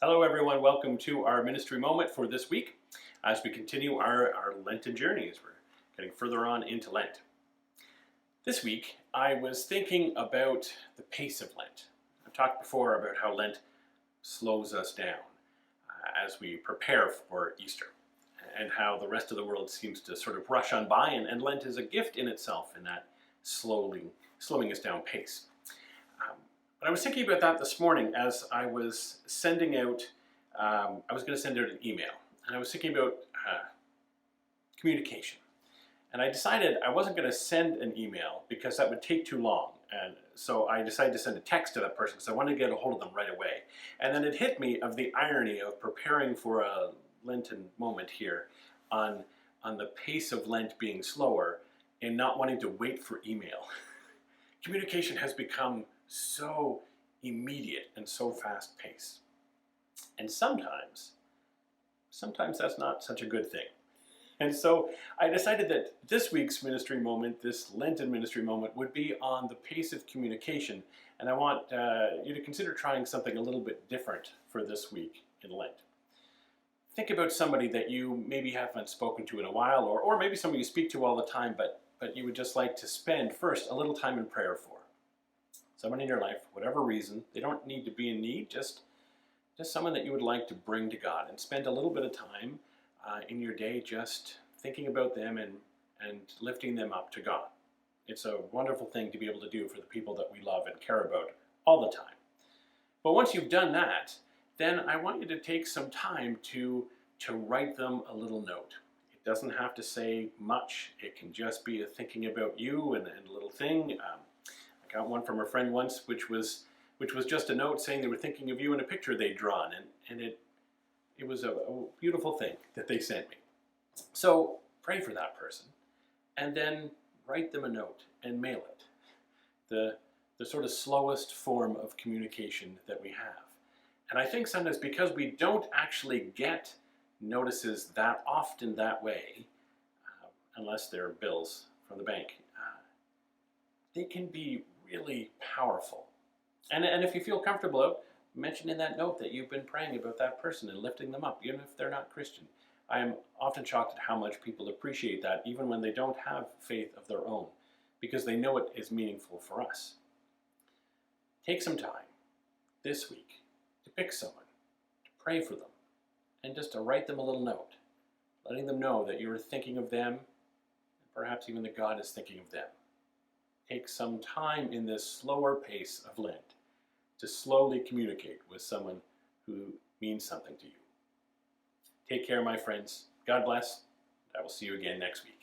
Hello everyone, welcome to our ministry moment for this week as we continue our Lenten journey as we're getting further on into Lent. This week I was thinking about the pace of Lent. I've talked before about how Lent slows us down as we prepare for Easter and how the rest of the world seems to sort of rush on by, and Lent is a gift in itself in that slowing us down pace. But I was thinking about that this morning as I was sending out, I was going to send out an email, and I was thinking about communication. And I decided I wasn't going to send an email because that would take too long. And so I decided to send a text to that person because I wanted to get a hold of them right away. And then it hit me of the irony of preparing for a Lenten moment here on the pace of Lent being slower and not wanting to wait for email. Communication has become so immediate and so fast-paced. And sometimes that's not such a good thing. And so I decided that this week's ministry moment, this Lenten ministry moment, would be on the pace of communication. And I want you to consider trying something a little bit different for this week in Lent. Think about somebody that you maybe haven't spoken to in a while, or maybe somebody you speak to all the time, but you would just like to spend first a little time in prayer for. Someone in your life, whatever reason, they don't need to be in need, just someone that you would like to bring to God, and spend a little bit of time in your day just thinking about them and lifting them up to God. It's a wonderful thing to be able to do for the people that we love and care about all the time. But once you've done that, then I want you to take some time to write them a little note. It doesn't have to say much. It can just be a thinking about you and a little thing. I got one from a friend once, which was just a note saying they were thinking of you in a picture they'd drawn, and it was a beautiful thing that they sent me. So pray for that person, and then write them a note and mail it. The sort of slowest form of communication that we have. And I think sometimes because we don't actually get notices that often that way, unless they're bills from the bank, they can be really powerful. And if you feel comfortable, mention in that note that you've been praying about that person and lifting them up, even if they're not Christian. I am often shocked at how much people appreciate that, even when they don't have faith of their own, because they know it is meaningful for us. Take some time this week to pick someone, to pray for them, and just to write them a little note, letting them know that you're thinking of them, and perhaps even that God is thinking of them. Take some time in this slower pace of Lent to slowly communicate with someone who means something to you. Take care, my friends. God bless. I will see you again next week.